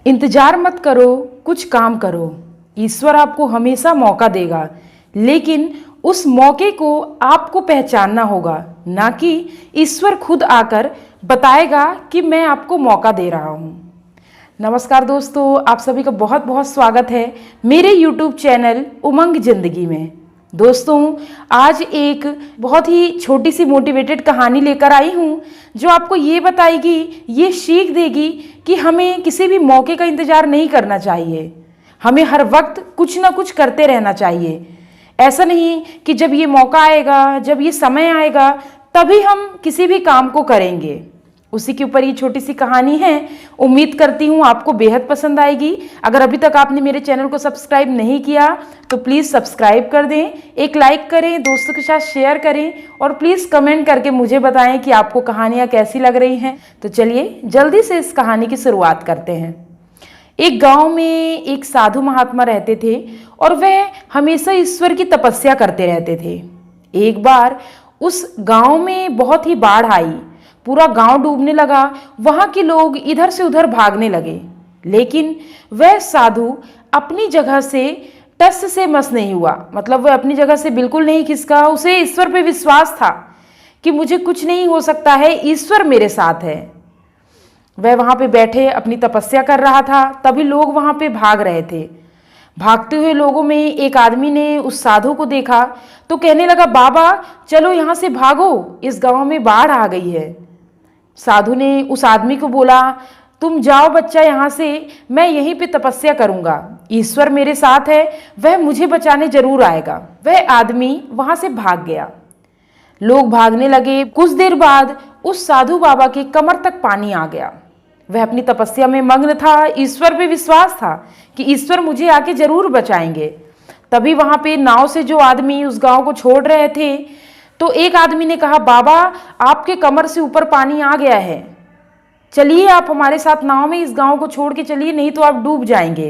इंतजार मत करो, कुछ काम करो। ईश्वर आपको हमेशा मौका देगा, लेकिन उस मौके को आपको पहचानना होगा, ना कि ईश्वर खुद आकर बताएगा कि मैं आपको मौका दे रहा हूँ। नमस्कार दोस्तों, आप सभी का बहुत बहुत स्वागत है मेरे YouTube चैनल उमंग जिंदगी में। दोस्तों, आज एक बहुत ही छोटी सी मोटिवेटेड कहानी लेकर आई हूँ जो आपको ये बताएगी, ये सीख देगी कि हमें किसी भी मौके का इंतज़ार नहीं करना चाहिए। हमें हर वक्त कुछ ना कुछ करते रहना चाहिए। ऐसा नहीं कि जब ये मौका आएगा, जब ये समय आएगा, तभी हम किसी भी काम को करेंगे। उसी के ऊपर ये छोटी सी कहानी है। उम्मीद करती हूँ आपको बेहद पसंद आएगी। अगर अभी तक आपने मेरे चैनल को सब्सक्राइब नहीं किया तो प्लीज़ सब्सक्राइब कर दें, एक लाइक करें, दोस्तों के साथ शेयर करें और प्लीज़ कमेंट करके मुझे बताएं कि आपको कहानियाँ कैसी लग रही हैं। तो चलिए जल्दी से इस कहानी की शुरुआत करते हैं। एक गांव में एक साधु महात्मा रहते थे और वह हमेशा ईश्वर की तपस्या करते रहते थे। एक बार उस गांव में बहुत ही बाढ़ आई, पूरा गांव डूबने लगा। वहां के लोग इधर से उधर भागने लगे, लेकिन वह साधु अपनी जगह से टस से मस नहीं हुआ। मतलब वह अपनी जगह से बिल्कुल नहीं खिसका। उसे ईश्वर पे विश्वास था कि मुझे कुछ नहीं हो सकता है, ईश्वर मेरे साथ है। वह वहां पे बैठे अपनी तपस्या कर रहा था, तभी लोग वहां पे भाग रहे थे। भागते हुए लोगों में एक आदमी ने उस साधु को देखा तो कहने लगा, बाबा चलो यहाँ से भागो, इस गांव में बाढ़ आ गई है। साधु ने उस आदमी को बोला, तुम जाओ बच्चा यहाँ से, मैं यहीं पे तपस्या करूँगा, ईश्वर मेरे साथ है, वह मुझे बचाने जरूर आएगा। वह आदमी वहाँ से भाग गया। लोग भागने लगे। कुछ देर बाद उस साधु बाबा के कमर तक पानी आ गया। वह अपनी तपस्या में मग्न था, ईश्वर पे विश्वास था कि ईश्वर मुझे आके जरूर बचाएंगे। तभी वहाँ पे नाव से जो आदमी उस गांव को छोड़ रहे थे, तो एक आदमी ने कहा, बाबा आपके कमर से ऊपर पानी आ गया है, चलिए आप हमारे साथ नाव में इस गांव को छोड़ के चलिए, नहीं तो आप डूब जाएंगे।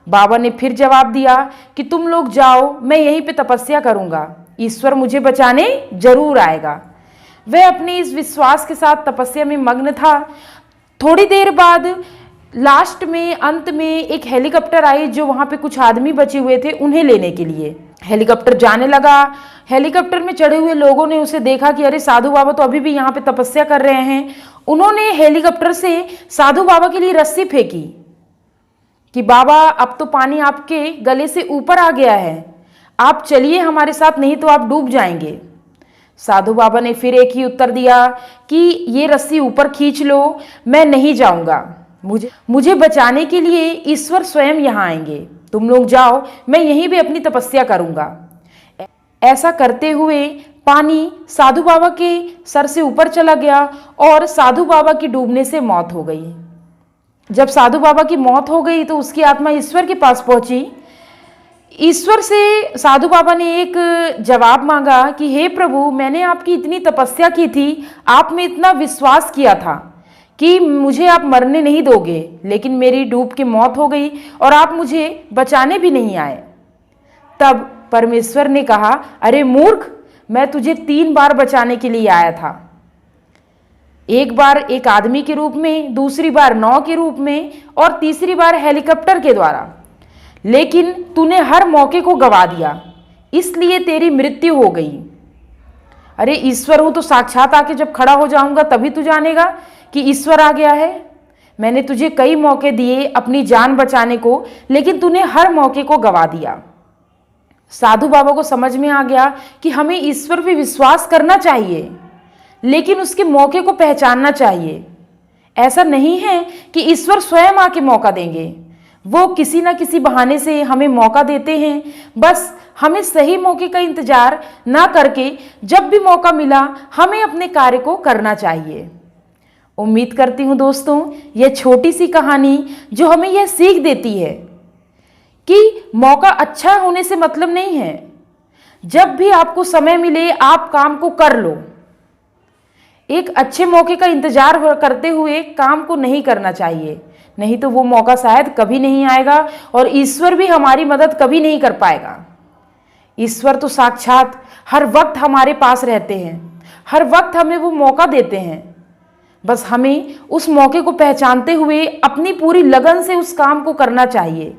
बाबा ने फिर जवाब दिया कि तुम लोग जाओ, मैं यहीं पे तपस्या करूंगा, ईश्वर मुझे बचाने जरूर आएगा। वह अपने इस विश्वास के साथ तपस्या में मग्न था। थोड़ी देर बाद लास्ट में अंत में एक हेलीकॉप्टर आई जो वहाँ पे कुछ आदमी बचे हुए थे उन्हें लेने के लिए। हेलीकॉप्टर जाने लगा। हेलीकॉप्टर में चढ़े हुए लोगों ने उसे देखा कि अरे साधु बाबा तो अभी भी यहाँ पे तपस्या कर रहे हैं। उन्होंने हेलीकॉप्टर से साधु बाबा के लिए रस्सी फेंकी कि बाबा अब तो पानी आपके गले से ऊपर आ गया है, आप चलिए हमारे साथ, नहीं तो आप डूब जाएंगे। साधु बाबा ने फिर एक ही उत्तर दिया कि ये रस्सी ऊपर खींच लो, मैं नहीं जाऊंगा, मुझे बचाने के लिए ईश्वर स्वयं यहाँ आएंगे, तुम लोग जाओ, मैं यहीं भी अपनी तपस्या करूंगा। ऐसा करते हुए पानी साधु बाबा के सर से ऊपर चला गया और साधु बाबा की डूबने से मौत हो गई। जब साधु बाबा की मौत हो गई तो उसकी आत्मा ईश्वर के पास पहुंची। ईश्वर से साधु बाबा ने एक जवाब मांगा कि हे प्रभु, मैंने आपकी इतनी तपस्या की थी, आप में इतना विश्वास किया था कि मुझे आप मरने नहीं दोगे, लेकिन मेरी डूब के मौत हो गई और आप मुझे बचाने भी नहीं आए। तब परमेश्वर ने कहा, अरे मूर्ख, मैं तुझे 3 बार बचाने के लिए आया था। एक बार एक आदमी के रूप में, दूसरी बार नाव के रूप में और तीसरी बार हेलीकॉप्टर के द्वारा, लेकिन तूने हर मौके को गवा दिया, इसलिए तेरी मृत्यु हो गई। अरे ईश्वर हूं तो साक्षात आके जब खड़ा हो जाऊंगा तभी तू जानेगा कि ईश्वर आ गया है। मैंने तुझे कई मौके दिए अपनी जान बचाने को, लेकिन तूने हर मौके को गवा दिया। साधु बाबा को समझ में आ गया कि हमें ईश्वर पे विश्वास करना चाहिए, लेकिन उसके मौके को पहचानना चाहिए। ऐसा नहीं है कि ईश्वर स्वयं आके मौका देंगे, वो किसी ना किसी बहाने से हमें मौका देते हैं। बस हमें सही मौके का इंतजार ना करके जब भी मौका मिला हमें अपने कार्य को करना चाहिए। उम्मीद करती हूँ दोस्तों, यह छोटी सी कहानी जो हमें यह सीख देती है कि मौका अच्छा होने से मतलब नहीं है। जब भी आपको समय मिले आप काम को कर लो। एक अच्छे मौके का इंतजार करते हुए काम को नहीं करना चाहिए, नहीं तो वो मौका शायद कभी नहीं आएगा और ईश्वर भी हमारी मदद कभी नहीं कर पाएगा। ईश्वर तो साक्षात हर वक्त हमारे पास रहते हैं, हर वक्त हमें वो मौका देते हैं। बस हमें उस मौके को पहचानते हुए अपनी पूरी लगन से उस काम को करना चाहिए।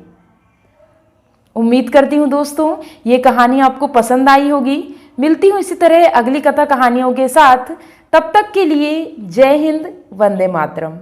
उम्मीद करती हूँ दोस्तों ये कहानी आपको पसंद आई होगी। मिलती हूँ इसी तरह अगली कथा कहानियों के साथ। तब तक के लिए जय हिंद, वंदे मातरम।